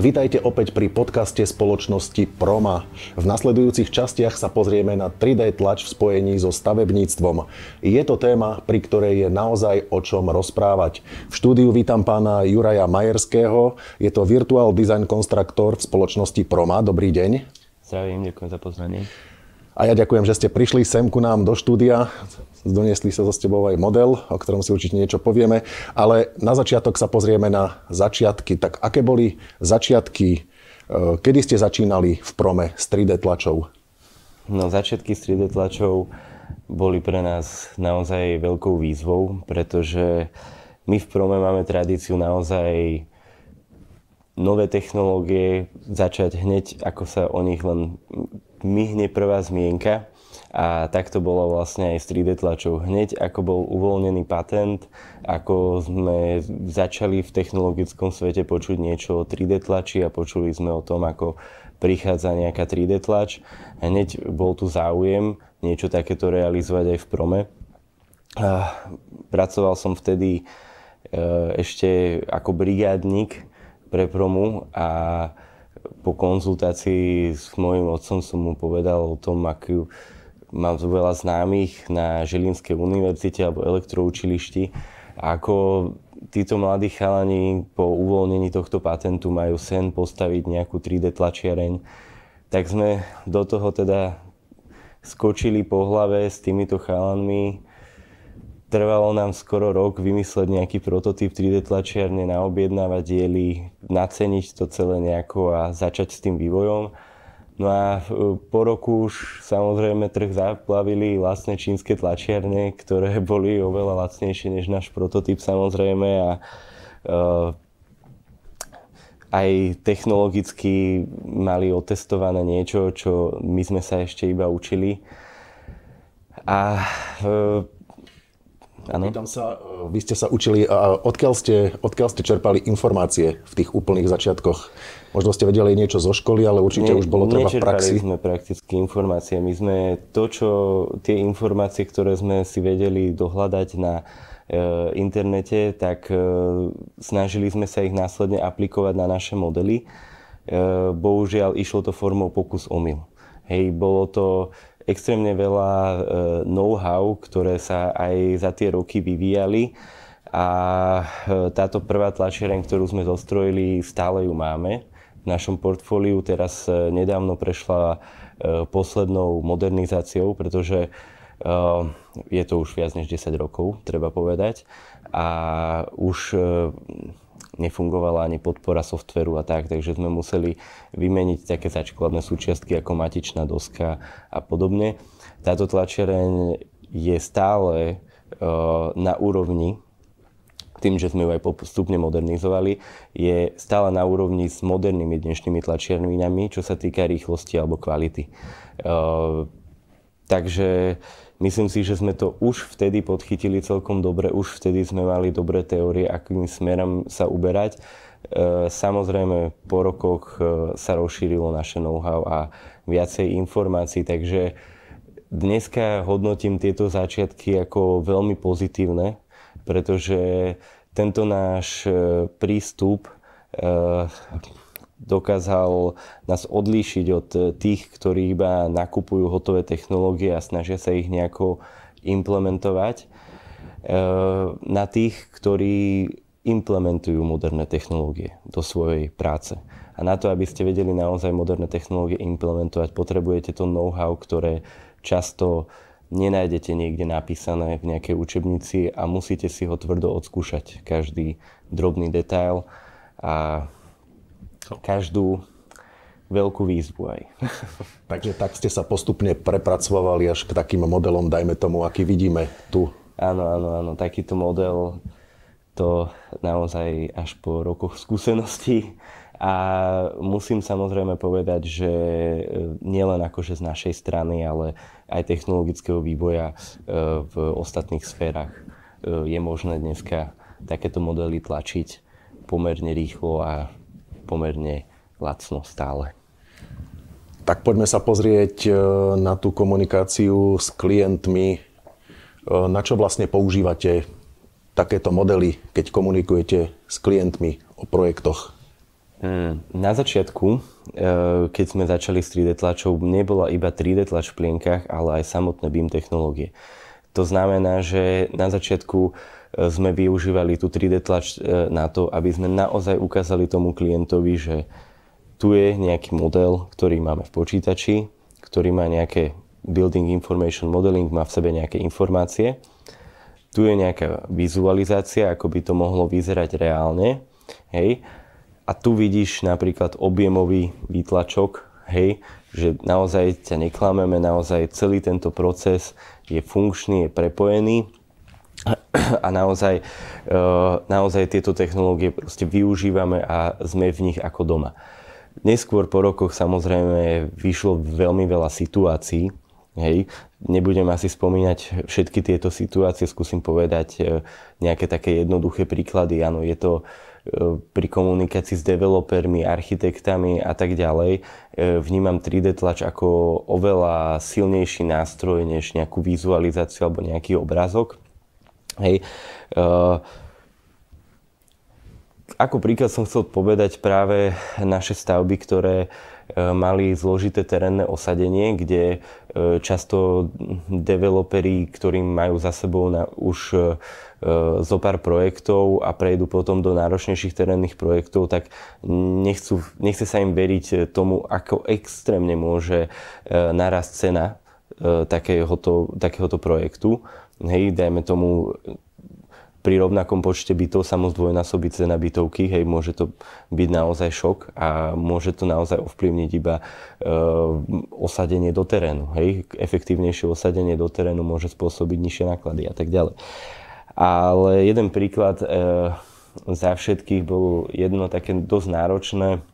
Vítajte opäť pri podcaste spoločnosti Proma. V nasledujúcich častiach sa pozrieme na 3D tlač v spojení so stavebníctvom. Je to téma, pri ktorej je naozaj o čom rozprávať. V štúdiu vítam pána Juraja Majerského. Je to Virtual Design Constructor v spoločnosti Proma. Dobrý deň. Zdravím, ďakujem za pozvanie. A ja ďakujem, že ste prišli sem ku nám do štúdia. Doniesli sa so sebou aj model, o ktorom si určite niečo povieme. Ale na začiatok sa pozrieme na začiatky. Tak aké boli začiatky? Kedy ste začínali v Prome s 3D tlačou? No, začiatky s 3D tlačou boli pre nás naozaj veľkou výzvou, pretože my v Prome máme tradíciu naozaj nové technológie začať hneď, ako sa o nich len myhne prvá zmienka. A tak to bolo vlastne aj s 3D tlačou. Hneď ako bol uvoľnený patent, ako sme začali v technologickom svete počuť niečo o 3D tlači a počuli sme o tom, ako prichádza nejaká 3D tlač. Hneď bol tu záujem niečo takéto realizovať aj v Prome. Pracoval som vtedy ešte ako brigádnik pre Promu a po konzultácii s mojím otcom som mu povedal o tom, akú mám veľa známych na Žilinskej univerzite alebo elektroučilišti, ako títo mladí chalani po uvoľnení tohto patentu majú sen postaviť nejakú 3D tlačiareň. Tak sme do toho teda skočili po hlave s týmito chalanmi. Trvalo nám skoro rok vymysleť nejaký prototyp 3D tlačiarne, naobjednávať diely, naceniť to celé nejako a začať s tým vývojom. No a po roku už samozrejme trh zaplavili vlastné čínske tlačiarne, ktoré boli oveľa lacnejšie než náš prototyp samozrejme a aj technologicky mali otestované niečo, čo my sme sa ešte iba učili. A pýtam sa, vy ste sa učili, a odkiaľ ste čerpali informácie v tých úplných začiatkoch? Možno ste vedeli niečo zo školy, ale určite už bolo treba v praxi. Nečerpali sme prakticky informácie. My sme tie informácie, ktoré sme si vedeli dohľadať na internete, tak snažili sme sa ich následne aplikovať na naše modely. Bohužiaľ, išlo to formou pokus-omyl. Bolo to extrémne veľa know-how, ktoré sa aj za tie roky vyvíjali a táto prvá tlačiareň, ktorú sme zostrojili, stále ju máme v našom portfóliu. Teraz nedávno prešla poslednou modernizáciou, pretože je to už viac než 10 rokov, treba povedať, a už nefungovala ani podpora softveru a tak, takže sme museli vymeniť také základné súčiastky ako matičná doska a podobne. Táto tlačiareň je stále na úrovni, tým, že sme ju aj postupne modernizovali, je stále na úrovni s modernými dnešnými tlačiarňami, čo sa týka rýchlosti alebo kvality. Takže myslím si, že sme to už vtedy podchytili celkom dobre, už vtedy sme mali dobré teórie, akým smerom sa uberať. Samozrejme, po rokoch sa rozšírilo naše know-how a viacej informácií, takže dneska hodnotím tieto začiatky ako veľmi pozitívne, pretože tento náš prístup dokázal nás odlíšiť od tých, ktorí iba nakupujú hotové technológie a snažia sa ich nejako implementovať, na tých, ktorí implementujú moderné technológie do svojej práce. A na to, aby ste vedeli naozaj moderné technológie implementovať, potrebujete to know-how, ktoré často nenájdete niekde napísané v nejakej učebnici a musíte si ho tvrdo odskúšať. Každý drobný detail a každú veľkú výzvu aj. Takže tak ste sa postupne prepracovali až k takým modelom, dajme tomu, aký vidíme tu. Áno, takýto model, to naozaj až po rokoch skúseností. A musím samozrejme povedať, že nielen akože z našej strany, ale aj technologického vývoja v ostatných sférach je možné dneska takéto modely tlačiť pomerne rýchlo a pomerne lacno stále. Tak poďme sa pozrieť na tú komunikáciu s klientmi. Na čo vlastne používate takéto modely, keď komunikujete s klientmi o projektoch? Na začiatku, keď sme začali s 3D tlačou, nebola iba 3D tlač v plienkach, ale aj samotné BIM technológie. To znamená, že na začiatku sme využívali tú 3D tlač na to, aby sme naozaj ukázali tomu klientovi, že tu je nejaký model, ktorý máme v počítači, ktorý má nejaké building information modeling, má v sebe nejaké informácie. Tu je nejaká vizualizácia, ako by to mohlo vyzerať reálne. Hej. A tu vidíš napríklad objemový výtlačok, hej, že naozaj ťa neklameme, naozaj celý tento proces je funkčný, je prepojený a naozaj tieto technológie proste využívame a sme v nich ako doma. Neskôr po rokoch samozrejme vyšlo veľmi veľa situácií, hej. Nebudem asi spomínať všetky tieto situácie, skúsim povedať nejaké také jednoduché príklady. Áno, je to pri komunikácii s developermi, architektami a tak ďalej. Vnímam 3D tlač ako oveľa silnejší nástroj než nejakú vizualizáciu alebo nejaký obrázok. Hej. Ako príklad som chcel povedať práve naše stavby, ktoré mali zložité terénne osadenie, kde často developeri, ktorí majú za sebou už zo pár projektov a prejdú potom do náročnejších terénnych projektov, tak nechce sa im veriť tomu, ako extrémne môže narásť cena takéhoto projektu. Hej, dajme tomu, pri rovnakom počte bytov sa mu zdvojnásobiť cena bytovky, hej, môže to byť naozaj šok a môže to naozaj ovplyvniť iba osadenie do terénu. Hej. Efektívnejšie osadenie do terénu môže spôsobiť nižšie náklady a tak ďalej. Ale jeden príklad za všetkých bol jedno také dosť náročné,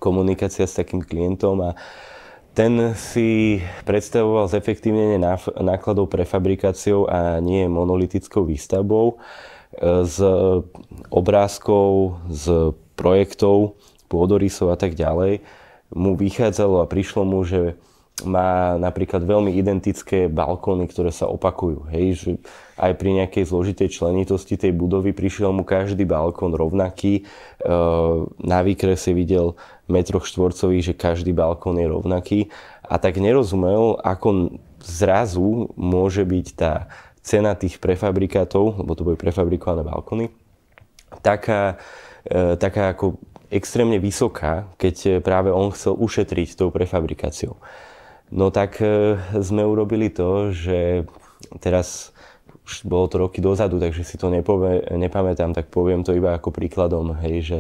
komunikácia s takým klientom a ten si predstavoval zefektívnenie nákladov prefabrikáciou a nie monolitickou výstavbou, z obrázkov, z projektov, pôdorysov a tak ďalej. Mu vychádzalo a prišlo mu, že má napríklad veľmi identické balkóny, ktoré sa opakujú. Hej, že aj pri nejakej zložitej členitosti tej budovy prišiel mu každý balkón rovnaký. Na výkrese videl metroch štvorcových, že každý balkón je rovnaký. A tak nerozumel, ako zrazu môže byť tá cena tých prefabrikátov, lebo to boli prefabrikované balkóny, taká ako extrémne vysoká, keď práve on chcel ušetriť tou prefabrikáciou. No tak sme urobili to, že teraz už bolo to roky dozadu, takže si to nepamätám, tak poviem to iba ako príkladom, hej, že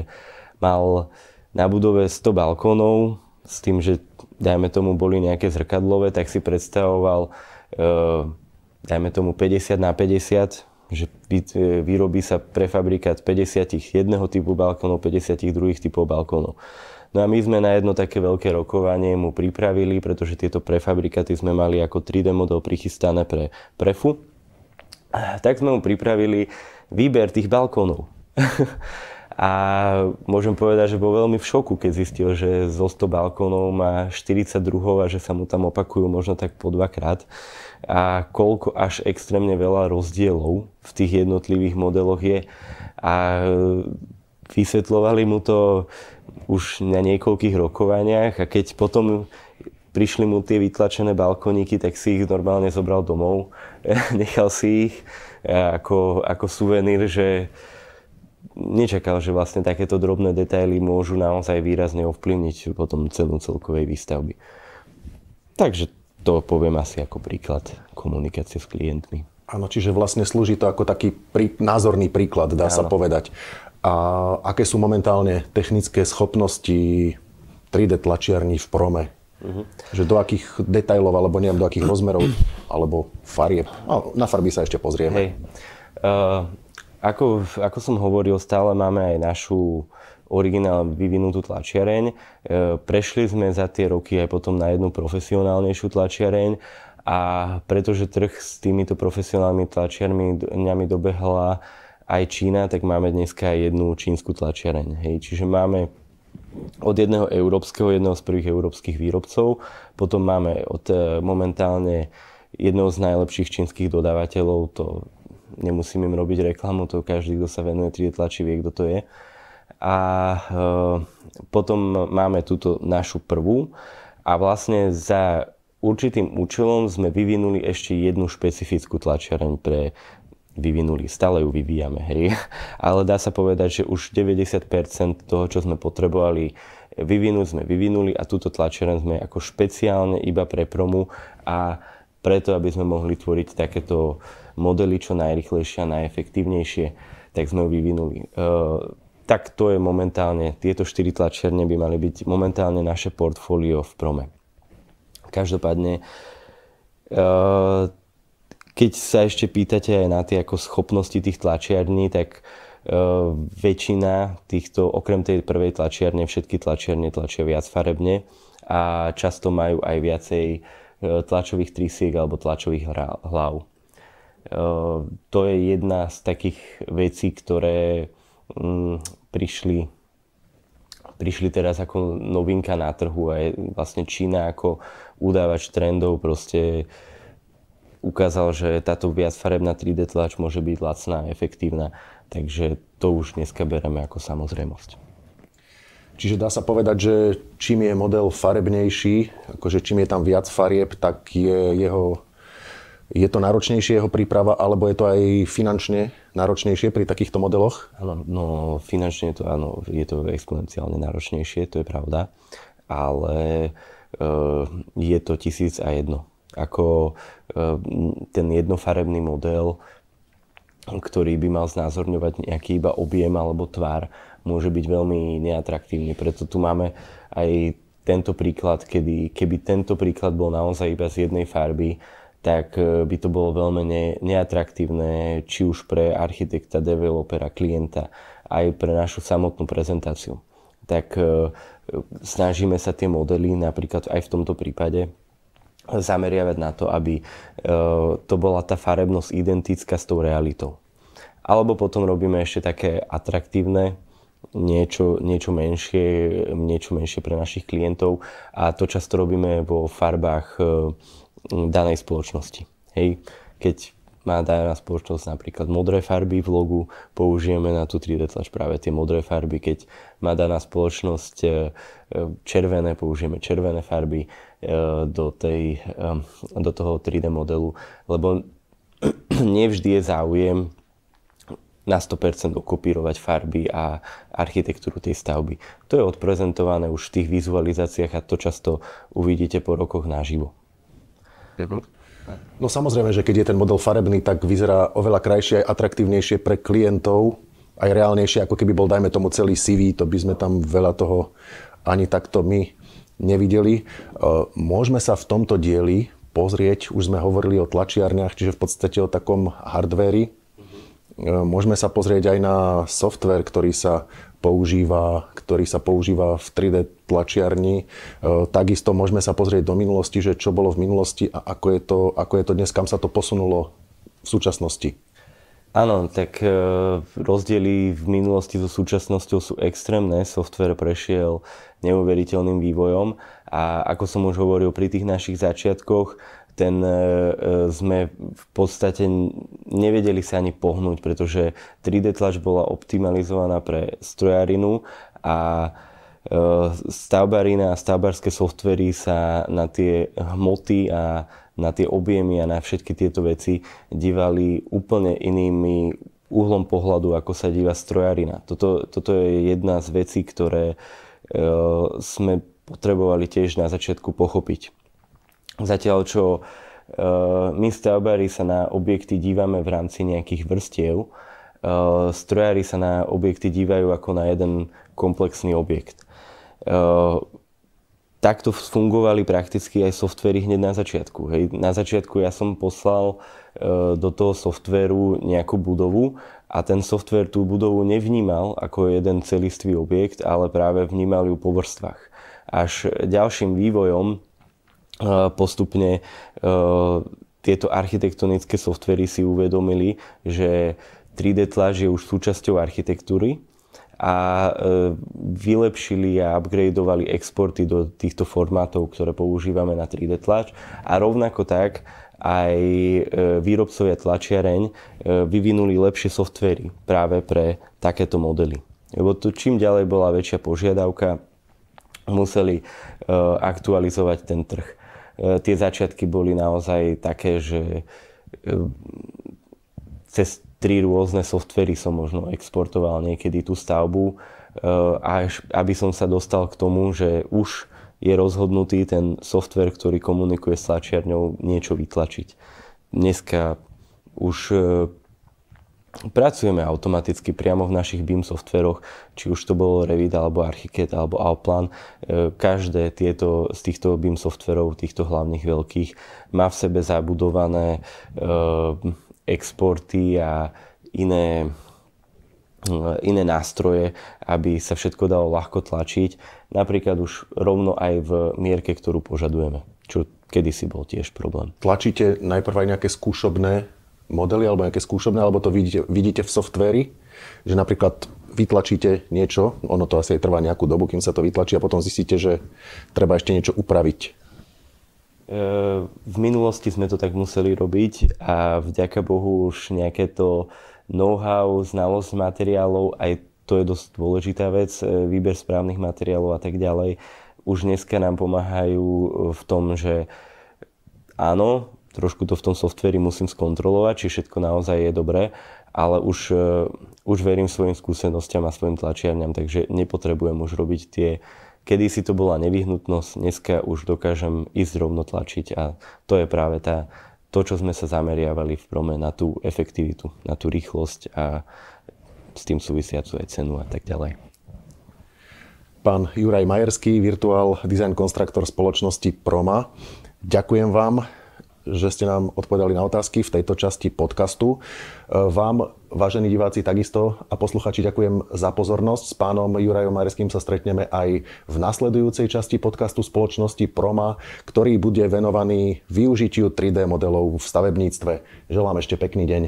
mal na budove 100 balkónov s tým, že dajme tomu boli nejaké zrkadlové, tak si predstavoval dajme tomu 50 na 50, že vyrobí sa prefabrikát 50 jedného typu balkónov, 50 druhých typov balkónov. No a my sme na jedno také veľké rokovanie mu pripravili, pretože tieto prefabrikáty sme mali ako 3D model prichystané pre prefu. Tak sme mu pripravili výber tých balkónov. A môžem povedať, že bol veľmi v šoku, keď zistil, že zo 100 balkónov má 42 a že sa mu tam opakujú možno tak po 2-krát. A koľko až extrémne veľa rozdielov v tých jednotlivých modeloch je. A vysvetľovali mu to už na niekoľkých rokovaniach a keď potom prišli mu tie vytlačené balkóniky, tak si ich normálne zobral domov. Nechal si ich ako suvenír, že nečakal, že vlastne takéto drobné detaily môžu naozaj výrazne ovplyvniť potom cenu celkovej výstavby. Takže to poviem asi ako príklad komunikácie s klientmi. Áno, čiže vlastne slúži to ako taký názorný príklad, dá sa povedať. A aké sú momentálne technické schopnosti 3D tlačiarní v Prome? Že do akých detailov, alebo neviem, do akých rozmerov, alebo farieb. Na farby sa ešte pozrieme. Hej. Ako som hovoril, stále máme aj našu originál vyvinutú tlačiareň. Prešli sme za tie roky aj potom na jednu profesionálnejšiu tlačiareň a pretože trh s týmito profesionálnymi tlačiarňami dobehla aj Čína, tak máme dneska aj jednu čínsku tlačiareň. Hej. Čiže máme od jedného z prvých európskych výrobcov, potom máme od momentálne jedného z najlepších čínskych dodávateľov, to nemusím im robiť reklamu, to každý, kto sa venuje 3D tlači, vie, kto to je. a potom máme túto našu prvú a vlastne za určitým účelom sme vyvinuli ešte jednu špecifickú tlačiareň stále ju vyvíjame, hej. Ale dá sa povedať, že už 90% toho, čo sme potrebovali vyvinúť, sme vyvinuli a túto tlačiareň sme ako špeciálne iba pre promu a preto, aby sme mohli tvoriť takéto modely čo najrýchlejšie a najefektívnejšie, tak sme ju vyvinuli. Tak to je momentálne, tieto 4 tlačiarne by mali byť momentálne naše portfólio v prome. Každopádne, keď sa ešte pýtate aj na tie ako schopnosti tých tlačiarní, tak väčšina týchto, okrem tej prvej tlačiarne, všetky tlačiarne tlačia viac farebne a často majú aj viacej tlačových trysiek alebo tlačových hlav. To je jedna z takých vecí, ktoré prišli teraz ako novinka na trhu a je vlastne Čína ako udávač trendov proste ukázal, že táto viacfarebná 3D tlač môže byť lacná a efektívna, takže to už dneska bereme ako samozrejmosť. Čiže dá sa povedať, že čím je model farebnejší, akože čím je tam viac farieb, tak je to náročnejšie jeho príprava, alebo je to aj finančne náročnejšie pri takýchto modeloch? Áno, no finančne to áno, je to exponenciálne náročnejšie, to je pravda, ale je to 1001. Ako ten jednofarebný model, ktorý by mal znázorňovať nejaký iba objem alebo tvár, môže byť veľmi neatraktívny. Preto tu máme aj tento príklad, keby tento príklad bol naozaj iba z jednej farby, tak by to bolo veľmi neatraktívne, či už pre architekta, developera, klienta, aj pre našu samotnú prezentáciu. Tak snažíme sa tie modely, napríklad aj v tomto prípade, zameriavať na to, aby to bola tá farebnosť identická s tou realitou. Alebo potom robíme ešte také atraktívne, niečo menšie pre našich klientov a to často robíme vo farbách danej spoločnosti. Hej. Keď má daná spoločnosť napríklad modré farby v logu, použijeme na tú 3D tlač práve tie modré farby. Keď má daná spoločnosť červené, použijeme červené farby do toho 3D modelu, lebo nevždy je záujem na 100% okopírovať farby a architektúru tej stavby. To je odprezentované už v tých vizualizáciách a to často uvidíte po rokoch naživo. No samozrejme, že keď je ten model farebný, tak vyzerá oveľa krajšie a atraktívnejšie pre klientov, aj reálnejšie, ako keby bol, dajme tomu, celý CV, to by sme tam veľa toho ani takto my nevideli. Môžeme sa v tomto dieli pozrieť, už sme hovorili o tlačiarniach, čiže v podstate o takom hardvéri. Môžeme sa pozrieť aj na software, ktorý sa používa v 3D tlačiarni. Takisto môžeme sa pozrieť do minulosti, že čo bolo v minulosti a ako je to dnes, kam sa to posunulo v súčasnosti. Áno, tak rozdiely v minulosti so súčasnosťou sú extrémne. Software prešiel neuveriteľným vývojom a ako som už hovoril pri tých našich začiatkoch, sme v podstate nevedeli sa ani pohnúť, pretože 3D tlač bola optimalizovaná pre strojárinu a stavbarina a stavbarské softvery sa na tie hmoty a na tie objemy a na všetky tieto veci dívali úplne inými uhlom pohľadu, ako sa díva strojárina. Toto je jedna z vecí, ktoré sme potrebovali tiež na začiatku pochopiť. Zatiaľ, čo my stavbári sa na objekty dívame v rámci nejakých vrstiev, strojári sa na objekty dívajú ako na jeden komplexný objekt. Takto fungovali prakticky aj softvery hneď na začiatku. Hej. Na začiatku ja som poslal do toho softvéru nejakú budovu a ten softvér tú budovu nevnímal ako jeden celistvý objekt, ale práve vnímal ju po vrstvách. Až ďalším vývojom postupne tieto architektonické softvery si uvedomili, že 3D tlač je už súčasťou architektúry a vylepšili a upgradeovali exporty do týchto formátov, ktoré používame na 3D tlač. A rovnako tak aj výrobcovia tlačiareň vyvinuli lepšie softvery práve pre takéto modely. Lebo to čím ďalej bola väčšia požiadavka, museli aktualizovať ten trh. Tie začiatky boli naozaj také, že cez 3 rôzne softvery som možno exportoval niekedy tú stavbu, až aby som sa dostal k tomu, že už je rozhodnutý ten softver, ktorý komunikuje s tlačiarňou, niečo vytlačiť. Dneska už pracujeme automaticky priamo v našich BIM softveroch, či už to bolo Revit, alebo Archicad, alebo Allplan. Každé z týchto BIM softverov, týchto hlavných veľkých, má v sebe zabudované exporty a iné nástroje, aby sa všetko dalo ľahko tlačiť. Napríklad už rovno aj v mierke, ktorú požadujeme, čo kedysi bol tiež problém. Tlačíte najprv aj nejaké skúšobné modely alebo nejaké skúšobné, alebo to vidíte v softvéri, že napríklad vytlačíte niečo, ono to asi aj trvá nejakú dobu, kým sa to vytlačí a potom zistíte, že treba ešte niečo upraviť. V minulosti sme to tak museli robiť a vďaka Bohu už nejaké to know-how, znalosť materiálov, aj to je dosť dôležitá vec, výber správnych materiálov a tak ďalej, už dneska nám pomáhajú v tom, že áno, trošku to v tom softveri musím skontrolovať, či všetko naozaj je dobré, ale už verím svojim skúsenostiam a svojim tlačiarňam, takže nepotrebujem už robiť tie, kedysi to bola nevyhnutnosť, dneska už dokážem ísť rovno tlačiť a to je práve to, čo sme sa zameriavali v prome na tú efektivitu, na tú rýchlosť a s tým súvisiacu aj cenu a tak ďalej. Pán Juraj Majerský, Virtual Design Constructor spoločnosti Proma. Ďakujem vám, že ste nám odpovedali na otázky v tejto časti podcastu. Vám, vážení diváci, takisto a posluchači, ďakujem za pozornosť. S pánom Jurajom Majerským sa stretneme aj v nasledujúcej časti podcastu spoločnosti Proma, ktorý bude venovaný využitiu 3D modelov v stavebníctve. Želám ešte pekný deň.